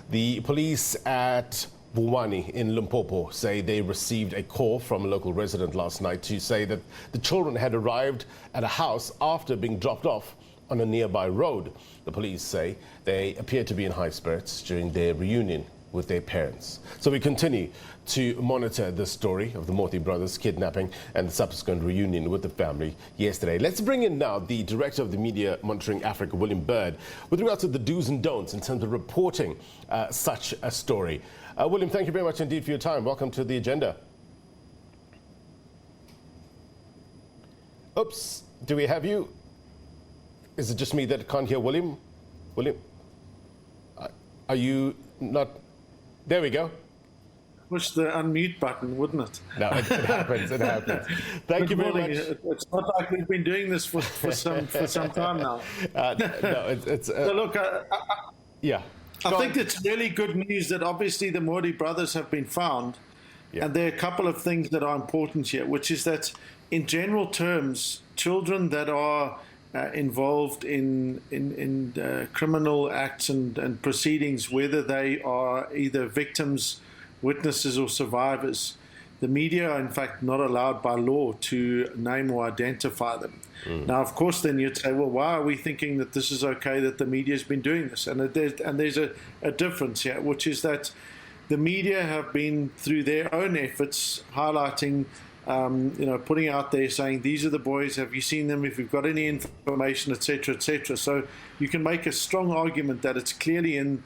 The police at Polokwane in Limpopo say they received a call from a local resident last night to say that the children had arrived at a house after being dropped off on a nearby road. The police say they appear to be in high spirits during their reunion with their parents. So we continue to monitor this story of the Moti Brothers kidnapping and the subsequent reunion with the family yesterday. Let's bring in now the Director of the Media Monitoring Africa, William Bird, with regards to the do's and don'ts in terms of reporting such a story. William, thank you very much indeed for your time. Welcome to the agenda. Oops, do we have you? Is it just me that can't hear William? William, are you not? There we go. Push the unmute button, wouldn't it? No, it happens. It happens. Thank you very much. It's not like we've been doing this for some time now. No, it's. So look, yeah. I think it's really good news that obviously the Moti brothers have been found, and there are a couple of things that are important here, which is that in general terms, children that are involved in criminal acts and proceedings, whether they are either victims, witnesses or survivors, the media are in fact not allowed by law to name or identify them. Now, of course, then you'd say, well, why are we thinking that this is okay that the media has been doing this? And there's a difference here, which is that the media have been, through their own efforts, highlighting putting out there saying, these are the boys, have you seen them, if you've got any information, etc., etc. So you can make a strong argument that it's clearly in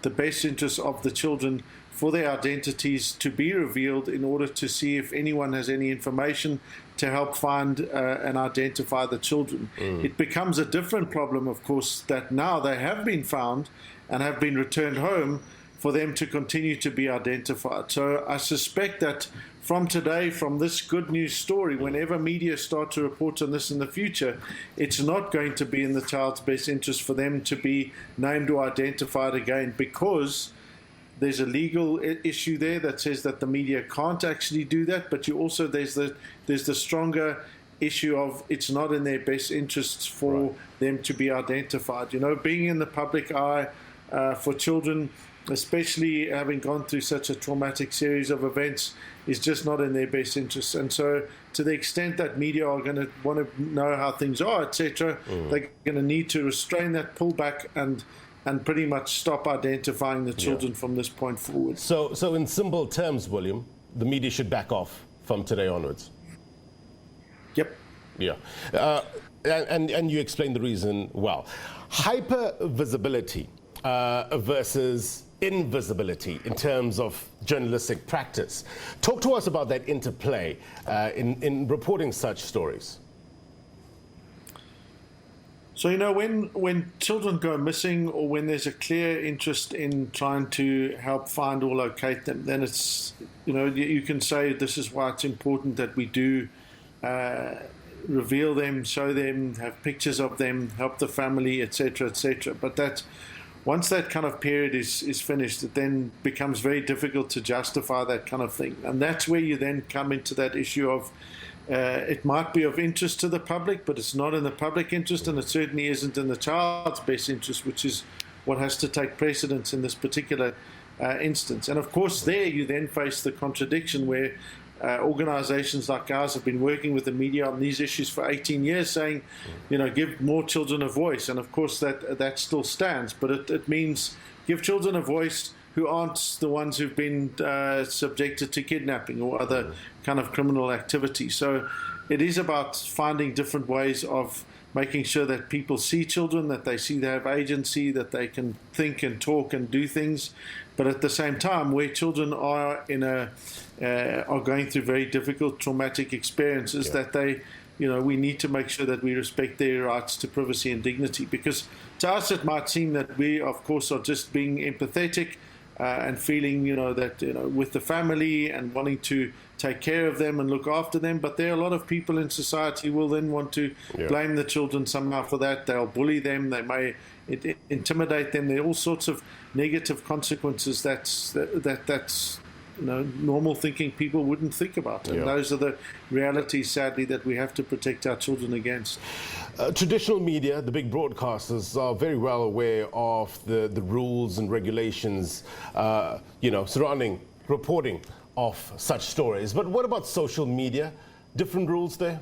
the best interest of the children for their identities to be revealed in order to see if anyone has any information to help find and identify the children. It becomes a different problem, of course, that now they have been found and have been returned home for them to continue to be identified. So I suspect that from today, from this good news story, whenever media start to report on this in the future, it's not going to be in the child's best interest for them to be named or identified again, because there's a legal issue there that says that the media can't actually do that, but you also there's the stronger issue of it's not in their best interests for them to be identified. You know, being in the public eye for children, especially having gone through such a traumatic series of events, is just not in their best interests. And so to the extent that media are going to want to know how things are, etc., they're going to need to restrain that, pull back, and pretty much stop identifying the children from this point forward. So in simple terms, William, the media should back off from today onwards. Yep. Yeah. And you explained the reason well. Hyper visibility versus invisibility in terms of journalistic practice. Talk to us about that interplay in reporting such stories. So, you know, when children go missing, or when there's a clear interest in trying to help find or locate them, then it's, you know, you can say this is why it's important that we do reveal them, show them, have pictures of them, help the family, etc., etc. But that once that kind of period is finished, it then becomes very difficult to justify that kind of thing. And that's where you then come into that issue of it might be of interest to the public, but it's not in the public interest, and it certainly isn't in the child's best interest, which is what has to take precedence in this particular instance. And of course, there you then face the contradiction where organizations like ours have been working with the media on these issues for 18 years, saying, you know, give more children a voice. And of course, that still stands, but it means give children a voice who aren't the ones who've been subjected to kidnapping or other kind of criminal activity. So it is about finding different ways of making sure that people see children, that they see they have agency, that they can think and talk and do things. But at the same time, where children are are going through very difficult traumatic experiences, that they, you know, we need to make sure that we respect their rights to privacy and dignity. Because to us, it might seem that we, of course, are just being empathetic and feeling, you know, that, you know, with the family and wanting to take care of them and look after them. But there are a lot of people in society who will then want to blame the children somehow for that. They'll bully them. They may intimidate them. There are all sorts of negative consequences that's normal thinking people wouldn't think about. And those are the realities, sadly, that we have to protect our children against. Traditional media, the big broadcasters, are very well aware of the rules and regulations, surrounding reporting of such stories. But what about social media? Different rules there?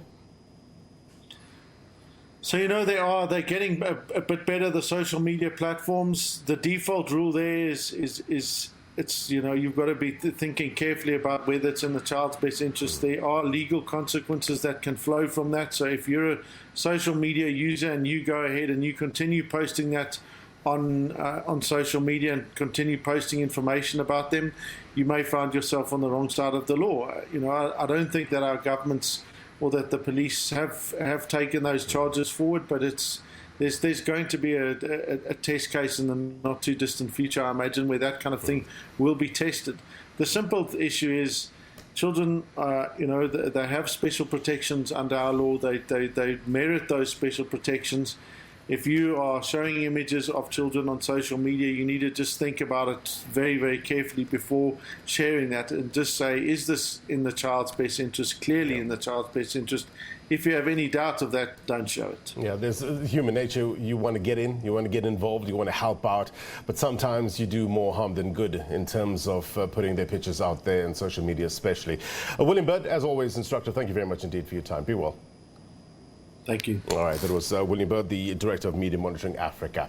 So, they're getting a bit better, the social media platforms. The default rule there is you've got to be thinking carefully about whether it's in the child's best interest. There are legal consequences that can flow from that. So if you're a social media user and you go ahead and you continue posting that on social media and continue posting information about them, you may find yourself on the wrong side of the law. I don't think that our governments or that the police have taken those charges forward, but there's going to be a test case in the not too distant future, I imagine, where that kind of thing will be tested. The simple issue is children, they have special protections under our law. They merit those special protections. If you are showing images of children on social media, you need to just think about it very, very carefully before sharing that, and just say, is this in the child's best interest, clearly in the child's best interest? If you have any doubt of that, don't show it. Yeah, there's human nature. You want to get in, you want to get involved, you want to help out, but sometimes you do more harm than good in terms of putting their pictures out there on social media especially. William Bird, as always, instructor, thank you very much indeed for your time. Be well. Thank you. All right, that was William Bird, the Director of Media Monitoring Africa.